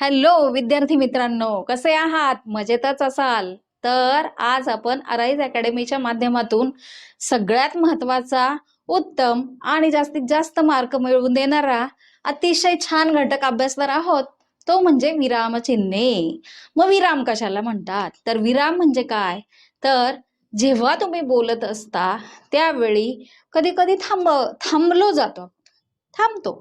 Hello विद्यार्थी मित्रांनो, कसे आहात? मजेतच असाल तर आज आपण अराईज अकॅडमीच्या माध्यमातून सगळ्यात महत्वाचा, उत्तम आणि जास्तीत जास्त मार्क मिळवून देणारा अतिशय छान घटक अभ्यासणार आहोत. तो म्हणजे विरामचिन्हे. मग विराम कशाला म्हणतात? तर विराम म्हणजे काय? तर जेव्हा तुम्ही बोलत असता त्यावेळी कधी कधी थांबलो जातो, थांबतो.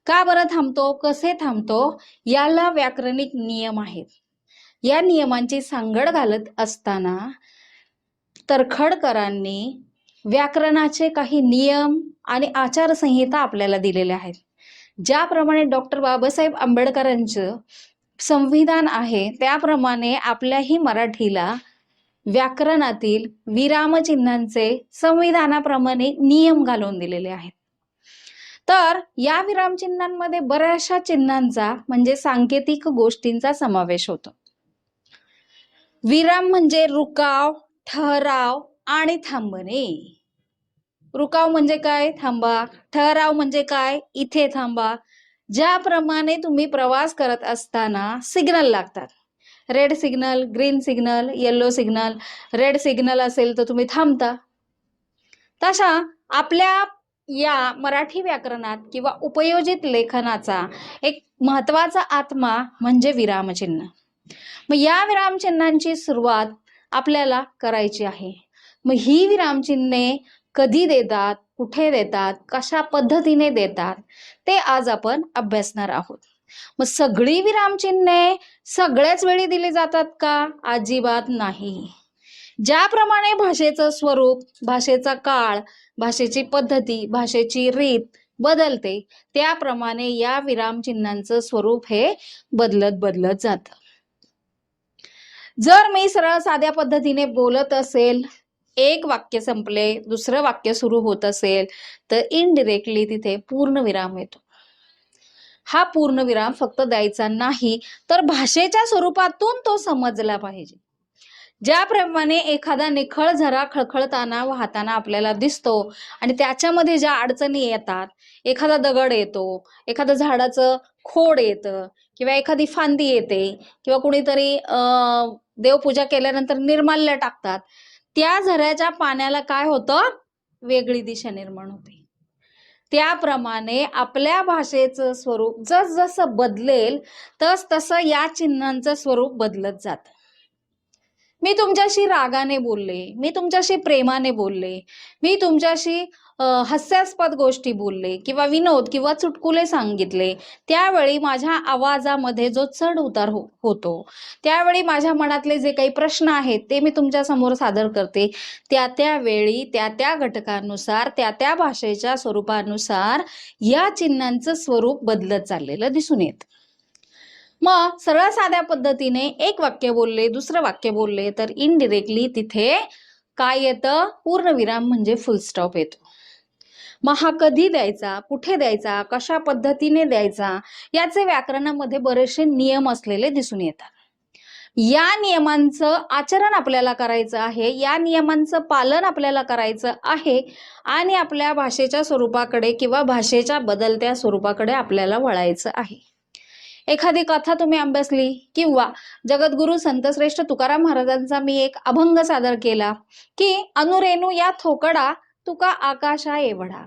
का बरं थांबतो, कसे थांबतो, याला व्याकरणिक नियम आहेत. या नियमांची सांगड घालत असताना तरखडकरांनी व्याकरणाचे काही नियम आणि आचारसंहिता आपल्याला दिलेल्या आहेत. ज्याप्रमाणे डॉक्टर बाबासाहेब आंबेडकरांचं संविधान आहे त्याप्रमाणे आपल्याही मराठीला व्याकरणातील विरामचिन्हांचे संविधानाप्रमाणे नियम घालून दिलेले आहेत. तर या विरामचिन्हांमध्ये बऱ्याचशा चिन्हांचा म्हणजे सांकेतिक गोष्टींचा समावेश होतो. विराम म्हणजे रुकाव, ठहराव आणि थांबणे. रुकाव म्हणजे काय? थांबा. ठहराव म्हणजे काय? इथे थांबा. ज्याप्रमाणे तुम्ही प्रवास करत असताना सिग्नल लागतात. Red signal, green signal, yellow signal. Red signal असेल तर तुम्ही थांबता. तशा आपल्या या मराठी व्याकरणात किंवा उपयोजित लेखनाचा एक महत्वाचा आत्मा म्हणजे विरामचिन्ह. मग या विरामचिन्हांची सुरुवात आपल्याला करायची आहे. मग ही विरामचिन्हे कधी देतात, कुठे देतात, कशा पद्धतीने देतात ते आज आपण अभ्यासणार आहोत. मग सगळी विरामचिन्हे सगळ्याच वेळी दिली जातात का? अजिबात नाही. ज्याप्रमाणे भाषेचं स्वरूप, भाषेचा काळ, भाषेची पद्धती, भाषेची रीत बदलते त्याप्रमाणे या विरामचिन्हांचं स्वरूप हे बदलत बदलत जातं. जर मी सरळ साध्या पद्धतीने बोलत असेल, एक वाक्य संपले, दुसरं वाक्य सुरू होत असेल तर इनडिरेक्टली तिथे पूर्ण विराम येतो. हा पूर्ण विराम फक्त द्यायचा नाही तर भाषेच्या स्वरूपातून तो समजला पाहिजे. ज्याप्रमाणे एखादा निखळ झरा खळखळताना वाहताना आपल्याला दिसतो आणि त्याच्यामध्ये ज्या अडचणी येतात, एखादा दगड येतो, एखादं झाडाचं खोड येतं किंवा एखादी फांदी येते किंवा कुणीतरी देवपूजा केल्यानंतर निर्माल्य टाकतात, त्या झऱ्याच्या पाण्याला काय होतं? वेगळी दिशा निर्माण होते. त्याप्रमाणे आपल्या भाषेचं स्वरूप जसजसं बदलेल तस तसं या चिन्हांचं स्वरूप बदलत जातं. मी तुमच्याशी रागाने बोलले, मी तुमच्याशी प्रेमाने बोलले, मी तुमच्याशी हास्यास्पद गोष्टी बोलले किंवा विनोद किंवा चुटकुले सांगितले, त्यावेळी माझ्या आवाजामध्ये जो चढ उतार होतो, त्यावेळी माझ्या मनातले जे काही प्रश्न आहेत ते मी तुमच्या समोर सादर करते. त्यावेळी त्या घटकानुसार, त्या भाषेच्या स्वरूपानुसार या चिन्हांचं स्वरूप बदलत चाललेलं दिसून येतं. मग सरळ साध्या पद्धतीने एक वाक्य बोलले, दुसरं वाक्य बोलले तर इनडिरेक्टली तिथे काय येतं? पूर्णविराम म्हणजे फुल स्टॉप येतो. मग हा कधी द्यायचा, कुठे द्यायचा, कशा पद्धतीने द्यायचा, याचे व्याकरणामध्ये बरेचसे नियम असलेले दिसून येतात. या नियमांचं आचरण आपल्याला करायचं आहे, या नियमांचं पालन आपल्याला करायचं आहे आणि आपल्या भाषेच्या स्वरूपाकडे किंवा भाषेच्या बदलत्या स्वरूपाकडे आपल्याला वळायचं आहे. एखादी कथा तुम्ही अभ्यासली किंवा जगद्गुरु संतश्रेष्ठ तुकाराम महाराजांचा मी एक अभंग सादर केला की अनुरेणू या थोकडा तुका आकाशा एवढा,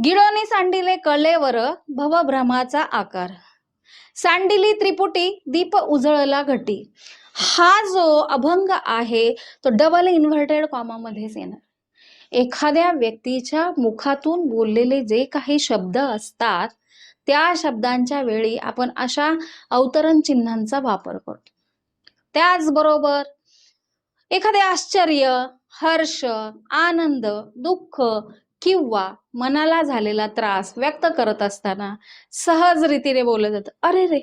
गिळोनी सांडिले कळेवर भवभ्रमाचा आकार, सांडिली त्रिपुटी दीप उजळला घटी. हा जो अभंग आहे तो डबल इन्व्हर्टेड कॉमामध्येच येणार. एखाद्या व्यक्तीच्या मुखातून बोललेले जे काही शब्द असतात त्या शब्दांच्या वेळी आपण अशा अवतरण चिन्हांचा वापर करतो. त्याचबरोबर एखादे आश्चर्य, हर्ष, आनंद, दुःख किंवा मनाला झालेला त्रास व्यक्त करत असताना सहज रीतीने बोललं जातं, अरे रे,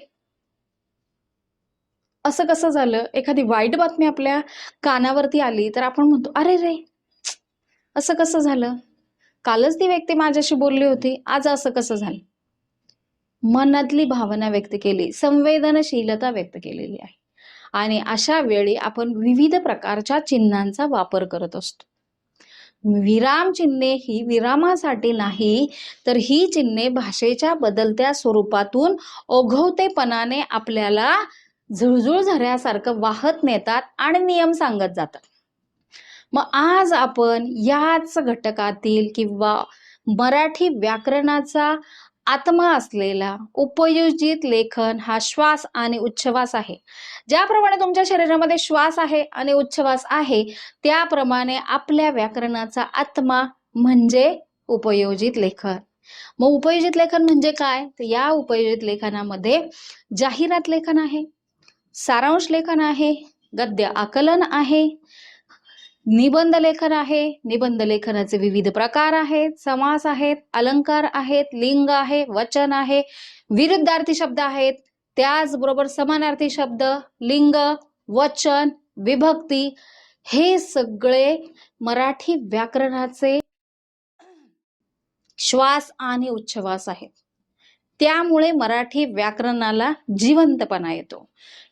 असं कसं झालं? एखादी वाईट बातमी आपल्या कानावरती आली तर आपण म्हणतो, अरे रे, असं कसं झालं? कालच ती व्यक्ती माझ्याशी बोलली होती, आज असं कसं झालं? मनातली भावना व्यक्त केली, संवेदनशीलता व्यक्त केलेली आहे. आणि अशा वेळी आपण विविध प्रकारच्या चिन्हांचा वापर करत असतो. विराम चिन्हे ही विरामासाठी नाही, तर ही चिन्हे भाषेच्या बदलत्या स्वरूपातून ओघवतेपणाने आपल्याला झुळझुळ झऱ्यासारखं वाहत नेतात आणि नियम सांगत जातात. मग आज आपण याच घटकातील किंवा मराठी व्याकरणाचा आत्मा असलेला उपयोजित लेखन हा श्वास आणि उच्छ्वास आहे. ज्याप्रमाणे तुमच्या शरीरामध्ये श्वास आहे आणि उच्छ्वास आहे, त्याप्रमाणे आपल्या व्याकरणाचा आत्मा म्हणजे उपयोजित लेखन. मग उपयोजित लेखन म्हणजे काय? तर या उपयोजित लेखनामध्ये जाहिरात लेखन आहे, सारांश लेखन आहे, गद्य आकलन आहे, निबंध लेखन आहे, निबंध लेखनाचे विविध प्रकार आहेत, समास आहेत, अलंकार आहेत, लिंग आहे, वचन आहे, विरुद्धार्थी शब्द आहेत, त्याचबरोबर समानार्थी शब्द, लिंग, वचन, विभक्ती, हे सगळे मराठी व्याकरणाचे श्वास आणि उच्छ्वास आहेत. त्यामुळे मराठी व्याकरणाला जिवंतपणा येतो.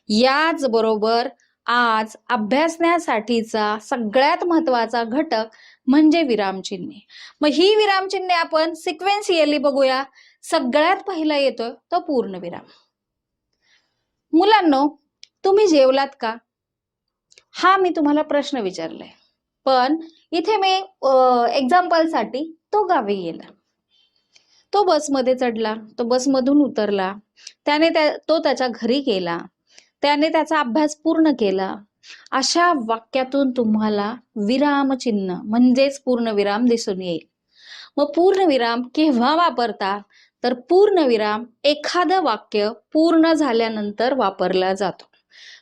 याचबरोबर आज अभ्यासण्यासाठीचा सगळ्यात महत्वाचा घटक म्हणजे विरामचिन्हे. मग ही विरामचिन्हे आपण सिक्वेन्शियली बघूया. सगळ्यात पहिला येतोय तो पूर्णविराम. मुलांनो, तुम्ही जेवलात का? हा मी तुम्हाला प्रश्न विचारलाय, पण इथे मी एक्झाम्पलसाठी तो गावी गेला, तो बसमध्ये चढला, तो बसमधून उतरला, तो त्याच्या घरी गेला, त्याने त्याचा अभ्यास पूर्ण केला. अशा वाक्यातून तुम्हाला विरामचिन्ह म्हणजेच पूर्णविराम दिसून येईल. मग पूर्णविराम केव्हा वापरतात? तर पूर्णविराम एखादं वाक्य पूर्ण झाल्यानंतर वापरला जातो.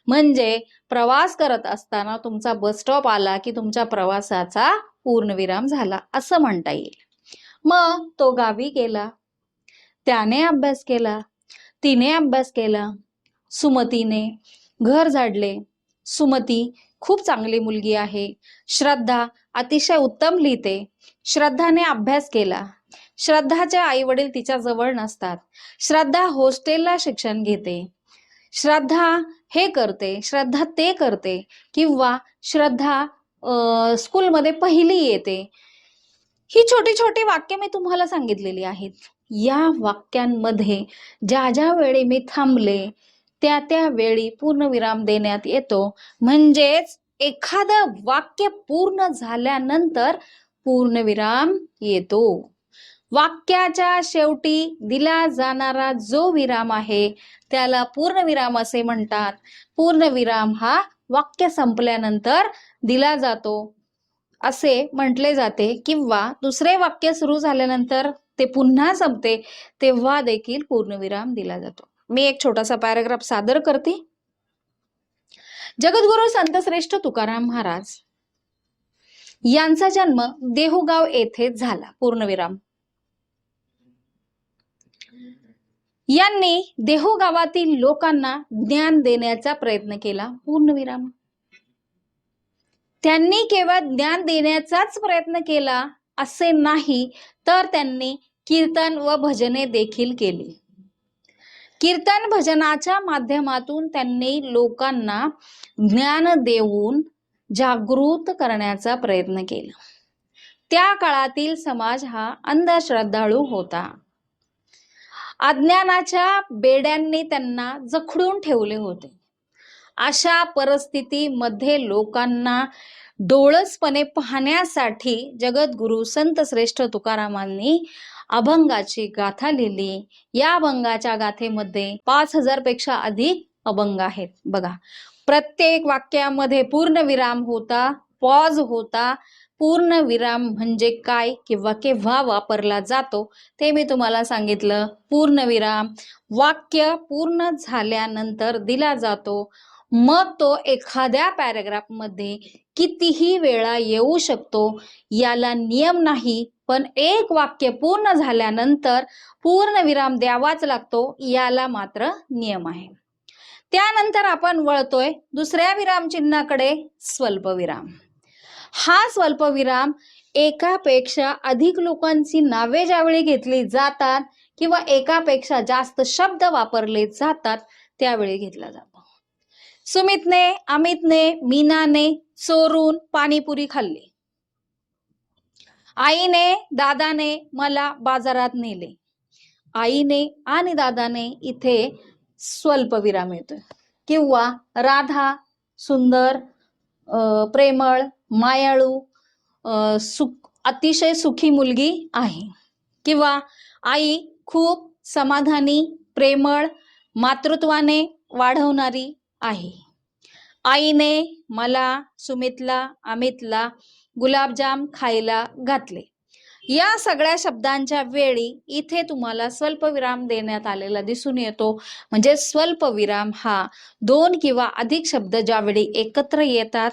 म्हणजे प्रवास करत असताना तुमचा बस स्टॉप आला की तुमच्या प्रवासाचा पूर्णविराम झाला असं म्हणता येईल. मग तो गावी गेला, त्याने अभ्यास केला, तिने अभ्यास केला, सुमतीने घर झाडले, सुमती खूप चांगली मुलगी आहे, श्रद्धा अतिशय उत्तम लिहिते, श्रद्धाने अभ्यास केला, श्रद्धाचे आई वडील तिच्या जवळ नसतात, श्रद्धा हॉस्टेलला शिक्षण घेते, श्रद्धा हे करते, श्रद्धा ते करते, किंवा श्रद्धा स्कूलमध्ये पहिली येते. ही छोटी छोटी वाक्य मी तुम्हाला सांगितलेली आहेत. या वाक्यांमध्ये ज्या ज्या वेळी मी थांबले त्या वेळी पूर्णविराम देण्यात येतो. म्हणजेच एखादं वाक्य पूर्ण झाल्यानंतर पूर्णविराम येतो. वाक्याच्या शेवटी दिला जाणारा जो विराम आहे त्याला पूर्णविराम असे म्हणतात. पूर्णविराम हा वाक्य संपल्यानंतर दिला जातो असे म्हटले जाते, किंवा दुसरे वाक्य सुरू झाल्यानंतर ते पुन्हा संपते तेव्हा देखील पूर्णविराम दिला जातो. मी एक छोटासा पॅराग्राफ सादर करते. जगद्गुरु संतश्रेष्ठ तुकाराम महाराज यांचा जन्म देहुगाव येथे झाला. पूर्णविराम. यांनी देहुगावातील लोकांना ज्ञान देण्याचा प्रयत्न केला. पूर्णविराम. त्यांनी केवळ ज्ञान देण्याचाच प्रयत्न केला असे नाही, तर त्यांनी कीर्तन व भजने देखील केली. कीर्तन भजनाच्या माध्यमातून त्यांनी लोकांना ज्ञान देऊन जागृत करण्याचा प्रयत्न केला. त्या काळातील समाज हा अंधश्रद्धाळू होता. अज्ञानाच्या बेड्यांनी त्यांना जखडून ठेवले होते. अशा परिस्थितीमध्ये लोकांना डोळसपणे पाहण्यासाठी जगद्गुरु संत श्रेष्ठ तुकारामांनी अभंगाची गाथा लिहिली. या अभंगाच्या गाथेमध्ये 5000 पेक्षा अधिक अभंग आहेत. बघा, प्रत्येक वाक्यामध्ये पूर्णविराम होता, पॉज होता. पूर्णविराम म्हणजे काय किंवा केव्हा वापरला जातो ते मी तुम्हाला सांगितलं. पूर्णविराम वाक्य पूर्ण झाल्यानंतर दिला जातो. मग तो एखाद्या पॅराग्राफ मध्ये कितीही वेळा येऊ शकतो, याला नियम नाही, पण एक वाक्य पूर्ण झाल्यानंतर पूर्णविराम द्यावाच लागतो, याला मात्र नियम आहे. त्यानंतर आपण वळतोय दुसऱ्या विरामचिन्हाकडे, स्वल्पविराम. हा स्वल्पविराम एकापेक्षा अधिक लोकांची नावे ज्यावेळी घेतली जातात किंवा एकापेक्षा जास्त शब्द वापरले जातात त्यावेळी घेतला जातो. सुमितने, अमितने, मीनाने चोरून पाणीपुरी खाल्ली. आईने दादाने मला बाजारात नेले. आईने आणि दादाने इथे स्वल्पविराम येतोय. किंवा राधा सुंदर, प्रेमळ, मायाळू, अतिशय सुखी मुलगी आहे. किंवा आई खूप समाधानी, प्रेमळ, मातृत्वाने वाढवणारी आहे. आईने मला, सुमितला, अमितला गुलाबजाम खायला घातले. या सगळ्या शब्दांच्या वेळी इथे तुम्हाला स्वल्पविराम देण्यात आलेला दिसून येतो. म्हणजे स्वल्पविराम हा दोन किंवा अधिक शब्द ज्यावेळी एकत्र येतात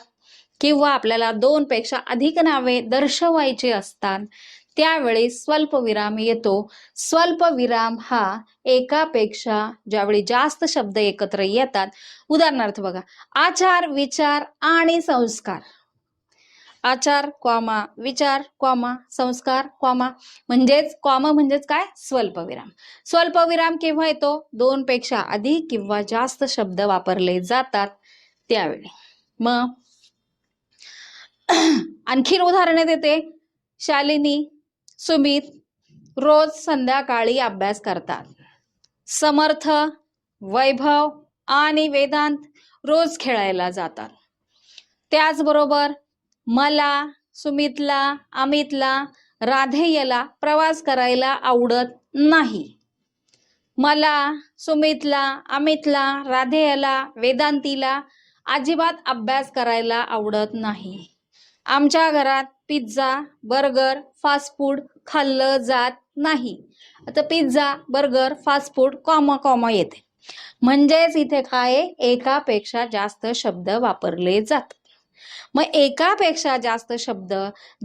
किंवा आपल्याला दोन पेक्षा अधिक नावे दर्शवायची असतात त्यावेळी स्वल्पविराम येतो. स्वल्पविराम हा एकापेक्षा ज्यावेळी जास्त शब्द एकत्र येतात, उदाहरणार्थ बघा, आचार, विचार आणि संस्कार. आचार कॉमा विचार कॉमा संस्कार कॉमा म्हणजेच काय, स्वल्पविराम. स्वल्पविराम केव्हा येतो? दोन पेक्षा अधिक किंवा जास्त शब्द वापरले जातात त्यावेळी. मग आणखीन उदाहरणे देते. शालिनी, सुमित रोज संध्याकाळी अभ्यास करतात. समर्थ, वैभव आणि वेदांत रोज खेळायला जातात. त्याचबरोबर मला, सुमितला, अमितला, राधेयला प्रवास करायला आवडत नाही. मला, सुमितला, अमितला, राधेयला, वेदांतीला अजिबात अभ्यास करायला आवडत नाही. आमच्या घरात पिझ्झा, बर्गर, फास्ट फूड खाल्लं जात नाही. आता pizza, burger, fast food comma comma येते. म्हणजेच इथे काय, एकापेक्षा जास्त शब्द वापरले जातात. मग एकापेक्षा जास्त शब्द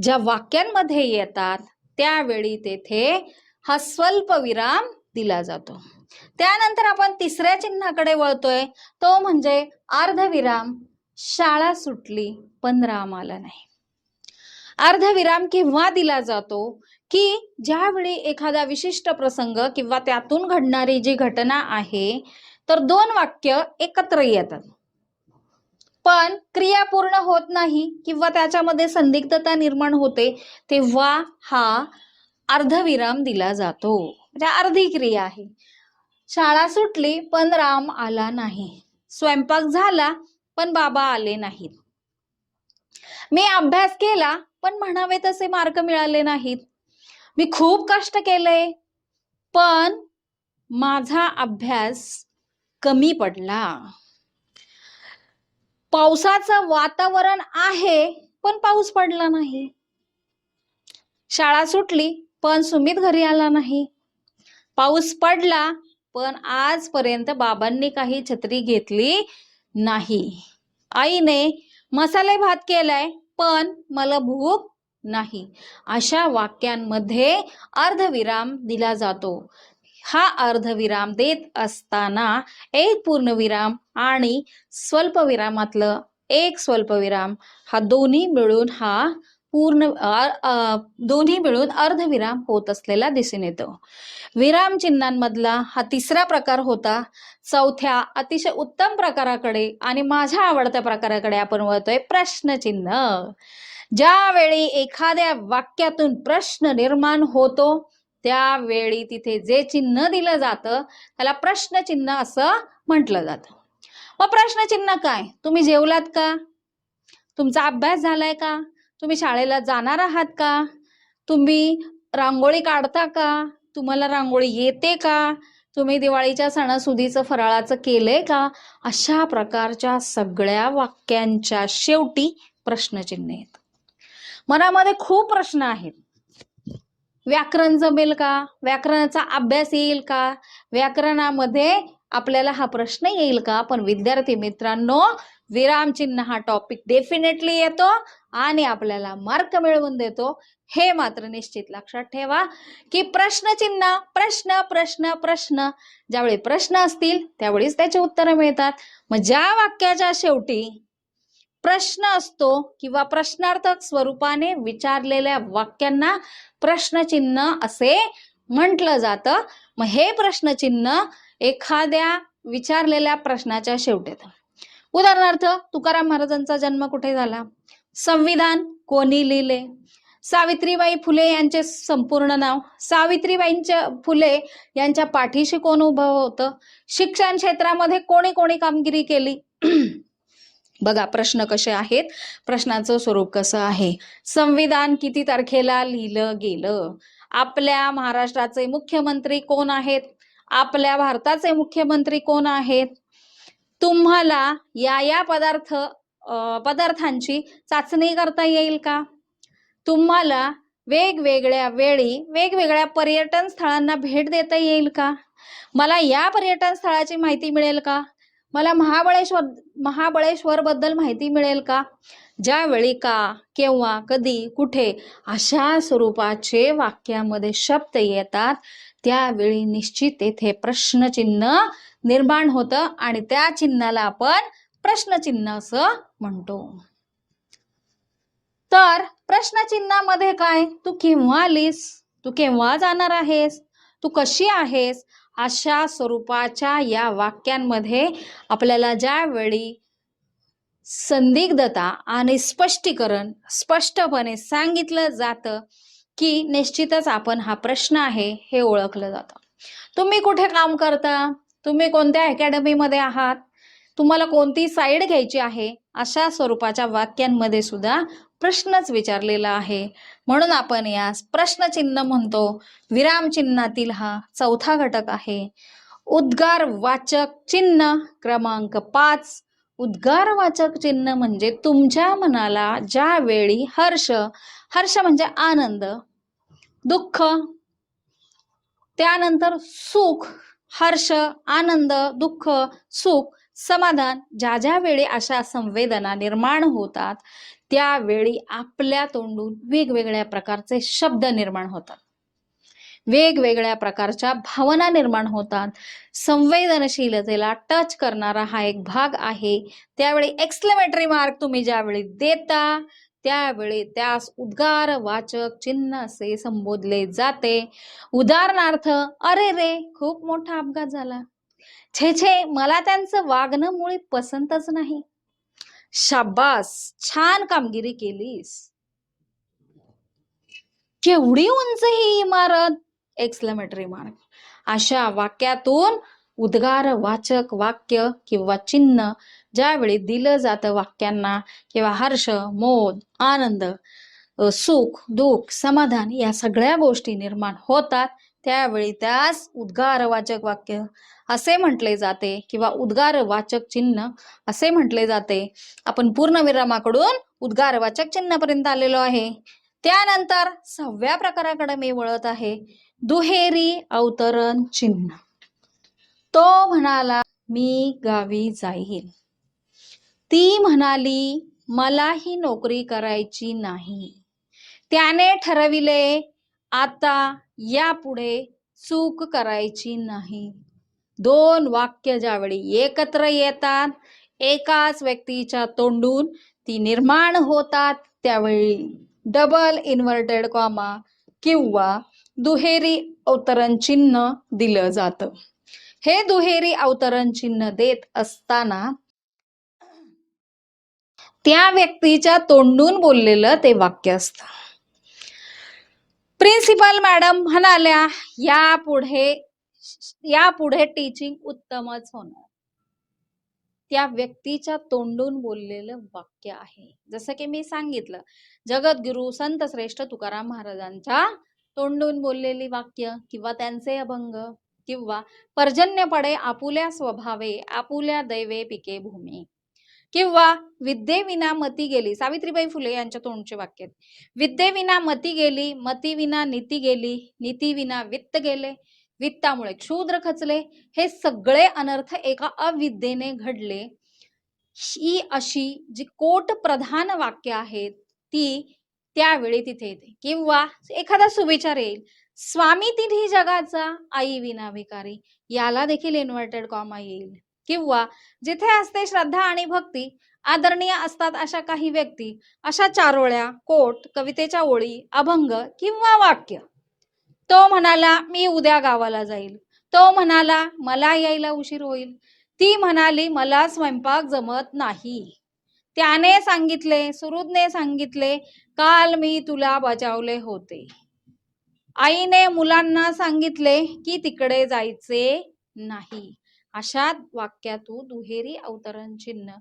ज्या वाक्यांमध्ये येतात त्यावेळी तेथे हा स्वल्पविराम दिला जातो. त्यानंतर आपण तिसऱ्या चिन्हाकडे वळतोय, तो म्हणजे अर्धविराम. शाळा सुटली पण राम आला नाही. अर्धविराम केव्हा दिला जातो की ज्यावेळी एखादा विशिष्ट प्रसंग किंवा त्यातून घडणारी जी घटना आहे तर दोन वाक्य एकत्र येतात पण क्रिया पूर्ण होत नाही किंवा त्याच्यामध्ये संदिग्धता निर्माण होते, तेव्हा हा अर्धविराम दिला जातो. म्हणजे अर्धी क्रिया आहे. शाळा सुटली पण राम आला नाही. स्वयंपाक झाला पण बाबा आले नाहीत. मी अभ्यास केला पण म्हणावे तसे मार्क मिळाले नाहीत. मी खूप कष्ट केले पण माझा अभ्यास कमी पडला. पावसाचं वातावरण आहे पण पाऊस पडला नाही. शाळा सुटली पण सुमित घरी आला नाही. पाऊस पडला पण आजपर्यंत बाबांनी काही छत्री घेतली नाही. आईने मसाले भात केलाय पण मला भूक नाही. अशा वाक्यांमध्ये अर्धविराम दिला जातो. हा अर्धविराम देत असताना एक पूर्णविराम आणि स्वल्पविरामातलं एक स्वल्पविराम हा दोन्ही मिळून अर्धविराम होत असलेला दिसून येतो. विराम चिन्हांमधला हा तिसरा प्रकार होता. चौथ्या अतिशय उत्तम प्रकाराकडे आणि माझ्या आवडत्या प्रकाराकडे आपण वळतोय, प्रश्नचिन्ह. ज्यावेळी एखाद्या वाक्यातून प्रश्न निर्माण होतो त्यावेळी तिथे जे चिन्ह दिलं जातं त्याला प्रश्नचिन्ह असं म्हटलं जातं. मग प्रश्नचिन्ह काय? तुम्ही जेवलात का? तुमचा अभ्यास झालाय का? तुम्ही शाळेला जाणार आहात का? तुम्ही रांगोळी काढता का? तुम्हाला रांगोळी येते का? तुम्ही दिवाळीच्या सणासुदीचं फराळाचं केलंय का? अशा प्रकारच्या सगळ्या वाक्यांच्या शेवटी प्रश्नचिन्ह आहेत. मनामध्ये खूप प्रश्न आहेत. व्याकरण जमेल का? व्याकरणाचा अभ्यास येईल का? व्याकरणामध्ये आपल्याला हा प्रश्न येईल का? पण विद्यार्थी मित्रांनो, विरामचिन्ह हा टॉपिक डेफिनेटली येतो आणि आपल्याला मार्क मिळवून देतो. हे मात्र निश्चित लक्षात ठेवा की प्रश्नचिन्ह, प्रश्न प्रश्न प्रश्न, ज्यावेळी प्रश्न असतील त्यावेळीच त्याची उत्तरं मिळतात. मग ज्या वाक्याच्या शेवटी प्रश्न असतो किंवा प्रश्नार्थक स्वरूपाने विचारलेल्या वाक्यांना प्रश्नचिन्ह असे म्हटलं जातं. मग हे प्रश्नचिन्ह एखाद्या विचारलेल्या प्रश्नाच्या शेवटी येतं. उदाहरणार्थ, तुकाराम महाराजांचा जन्म कुठे झाला? संविधान कोणी लिहिले? सावित्रीबाई फुले यांचे संपूर्ण नाव. सावित्रीबाईंच्या फुले यांच्या पाठीशी कोण उभं होतं? शिक्षण क्षेत्रामध्ये कोणी कोणी कामगिरी केली? बघा प्रश्न कसे आहेत, प्रश्नाचं स्वरूप कसं आहे. संविधान किती तारखेला लिहिलं गेलं? आपल्या महाराष्ट्राचे मुख्यमंत्री कोण आहेत? आपल्या भारताचे मुख्यमंत्री कोण आहेत? तुम्हाला या पदार्थांची चाचणी करता येईल का? तुम्हाला वेगवेगळ्या वेळी वेगवेगळ्या पर्यटन स्थळांना भेट देता येईल का? मला या पर्यटन स्थळाची माहिती मिळेल का? मला महाबळेश्वर बद्दल माहिती मिळेल का? ज्यावेळी का, केव्हा, कधी, कुठे अशा स्वरूपाचे वाक्यामध्ये शब्द येतात त्यावेळी निश्चित तेथे प्रश्नचिन्ह निर्माण होतं आणि त्या चिन्हाला आपण प्रश्नचिन्ह असं म्हणतो. तर प्रश्नचिन्हामध्ये काय? तू केव्हा आलीस? तू केव्हा जाणार आहेस? तू कशी आहेस? अशा स्वरूपाच्या या वाक्यांमध्ये आपल्याला ज्यावेळी संदिग्धता आणि स्पष्टीकरण स्पष्टपणे सांगितलं जातं की निश्चितच आपण हा प्रश्न आहे हे ओळखलं जातं. तुम्ही कुठे काम करता? तुम्ही कोणत्या अकॅडमीमध्ये आहात? तुम्हाला कोणती साईड घ्यायची आहे? अशा स्वरूपाच्या वाक्यांमध्ये सुद्धा प्रश्नच विचारलेला आहे, म्हणून आपण यास प्रश्नचिन्ह म्हणतो. विरामचिन्हातील हा चौथा घटक आहे. उद्गारवाचक चिन्ह क्रमांक 5. उद्गारवाचक चिन्ह म्हणजे तुमच्या मनाला ज्यावेळी हर्ष म्हणजे आनंद, दुःख, त्यानंतर सुख, हर्ष, आनंद, दुःख, सुख, समाधान, ज्या वेळी अशा संवेदना निर्माण होतात त्यावेळी आपल्या तोंडून वेगवेगळ्या प्रकारचे शब्द निर्माण होतात, वेगवेगळ्या प्रकारच्या भावना निर्माण होतात. संवेदनशीलतेला टच करणारा हा एक भाग आहे. त्यावेळी एक्सक्लेमेटरी मार्क तुम्ही ज्यावेळी देता त्यावेळी त्यास उद्गारवाचक चिन्ह असे संबोधले जाते. उदाहरणार्थ, अरे रे खूप मोठा अपघात झाला. छे छे मला त्यांचं वागणं मुळी पसंतच नाही. शाबास छान कामगिरी केलीस. केवढी उंच ही इमारत! Exclamatory mark. अशा वाक्यातून उद्गारवाचक वाक्य किंवा चिन्ह ज्यावेळी दिलं जातं वाक्यांना किंवा हर्ष, मोद, आनंद, सुख, दुःख, समाधान या सगळ्या गोष्टी निर्माण होतात त्यावेळी त्यास उद्गारवाचक वाक्य असे म्हटले जाते किंवा उद्गारवाचक चिन्ह असे म्हटले जाते. आपण पूर्णविरामाकडून उद्गारवाचक चिन्हापर्यंत आलेलो आहे. त्यानंतर 6व्या प्रकाराकडे मी वळत आहे. दुहेरी अवतरण चिन्ह. तो म्हणाला मी गावी जाईल. ती म्हणाली मला ही नोकरी करायची नाही. त्याने ठरविले आता यापुढे चूक करायची नाही. 2 वाक्य ज्यावेळी एकत्र येतात एकाच व्यक्तीच्या तोंडून ती निर्माण होतात त्यावेळी डबल इन्व्हर्टेड कॉमा किंवा दुहेरी अवतरण चिन्ह दिलं जातं. हे दुहेरी अवतरण चिन्ह देत असताना त्या व्यक्तीच्या तोंडून बोललेलं ते वाक्य असतं. प्रिन्सिपल मॅडम म्हणाल्या यापुढे टीचिंग उत्तमच होणार. त्या व्यक्तीच्या तोंडून बोललेलं वाक्य आहे. जसं की मी सांगितलं, जगद्गुरु संत श्रेष्ठ तुकाराम महाराजांच्या तोंडून बोललेली वाक्य किंवा त्यांचे अभंग किंवा पर्जन्य पडे आपुल्या स्वभावे आपुल्या दैवे पिके भूमी किंवा विद्येविना मती गेली, सावित्रीबाई फुले यांच्या तोंडचे वाक्य. विद्येविना मती गेली, मतीविना नीती गेली, नीतीविना वित्त गेले, वित्तामुळे क्षुद्र खचले. हे सगळे अनर्थ एका अविद्येने घडले. ही अशी जी कोट प्रधान वाक्य आहेत ती त्यावेळी तिथे येते. किंवा एखादा सुविचार येईल, स्वामी तिन्ही जगाचा आई विना भिकारी, याला देखील इन्व्हर्टेड कॉमा येईल. किंवा जिथे असते श्रद्धा आणि भक्ती, आदरणीय असतात अशा काही व्यक्ती, अशा चारोळ्या, कोट, कवितेच्या ओळी, अभंग किंवा वाक्य. तो म्हणाला मी उद्या गावाला जाईल. तो म्हणाला मला यायला उशीर होईल. ती म्हणाली मला स्वयंपाक जमत नाही. त्याने सांगितले, सुहृदने सांगितले, काल मी तुला बजावले होते. आईने मुलांना सांगितले की तिकडे जायचे नाही. अशा वाक्यातून दुहेरी अवतरण चिन्ह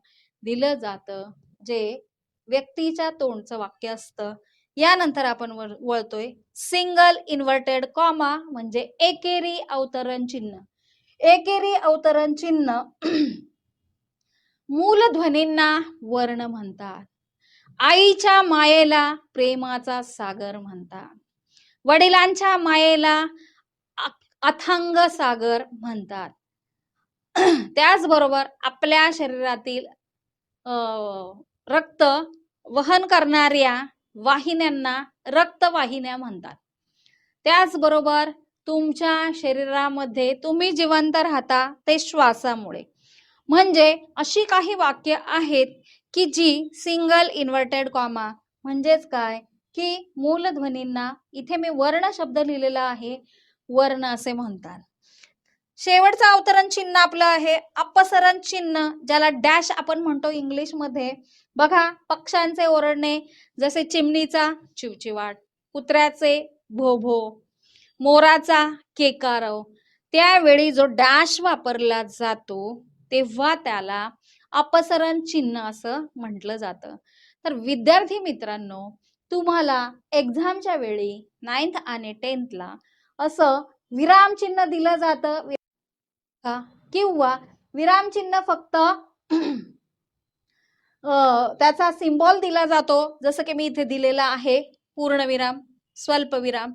दिलं जातं, जे व्यक्तीच्या तोंडचं वाक्य असतं. यानंतर आपण वळतोय सिंगल इन्व्हर्टेड कॉमा म्हणजे एकेरी अवतरण चिन्ह. एकेरी अवतरण चिन्ह मूलध्वनींना वर्ण म्हणतात. आईच्या मायेला प्रेमाचा सागर म्हणतात. वडिलांच्या मायेला अथांग सागर म्हणतात. त्याचबरोबर आपल्या शरीरातील रक्त वहन करणाऱ्या वाहिन्यांना रक्तवाहिन्या म्हणतात. त्याचबरोबर तुमच्या शरीरामध्ये तुम्ही जिवंत राहता ते श्वासामुळे. म्हणजे अशी काही वाक्य आहेत की जी सिंगल इन्व्हर्टेड कॉमा म्हणजेच काय की मूलध्वनींना, इथे मी वर्ण शब्द लिहिलेला आहे, वर्ण असे म्हणतात. शेवटचं अवतरण चिन्ह आपलं आहे अपसरण चिन्ह, ज्याला डॅश आपण म्हणतो इंग्लिश मध्ये. बघा, पक्ष्यांचे ओरडणे, जसे चिमणीचा चिवचिवाट, कुत्र्याचे भोभो, मोराचा केकारव, त्यावेळी जो डॅश वापरला जातो तेव्हा त्याला अपसरण चिन्ह असं म्हटलं जातं. तर विद्यार्थी मित्रांनो, तुम्हाला एक्झामच्या वेळी 9th आणि 10th ला असं विराम चिन्ह दिलं जातं किंवा विराम चिन्ह फक्त त्याचा सिम्बॉल दिला जातो, जसं की मी इथे दिलेला आहे, पूर्णविराम, स्वल्पविराम,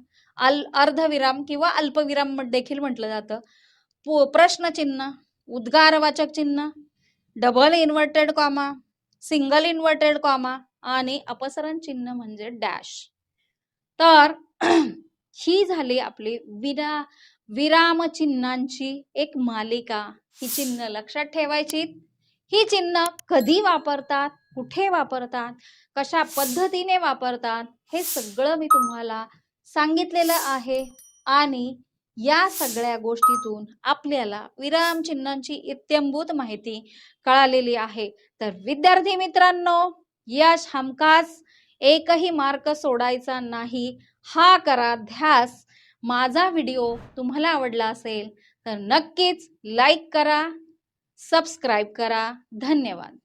अर्धविराम किंवा अल्पविराम देखील म्हटलं जातं. प्रश्नचिन्ह, उद्गारवाचक चिन्ह, double inverted comma, single inverted comma आणि अपसरण चिन्ह म्हणजे डॅश. तर ही झाली आपली विराम चिन्हांची एक मालिका. ही चिन्ह लक्षात ठेवायची. ही चिन्ह कधी वापरतात, कुठे वापरतात, कशा पद्धतीने वापरतात, हे सगळं मी तुम्हाला सांगितलेलं आहे. आणि या सगळ्या गोष्टीतून आपल्याला विराम चिन्हांची इत्यंभूत माहिती कळालेली आहे. तर विद्यार्थी मित्रांनो, यश हमखास एकही मार्क सोडायचा नाही, हा करा ध्यास. माझा व्हिडिओ तुम्हाला आवडला असेल तर नक्कीच लाईक करा, सबस्क्राईब करा. धन्यवाद.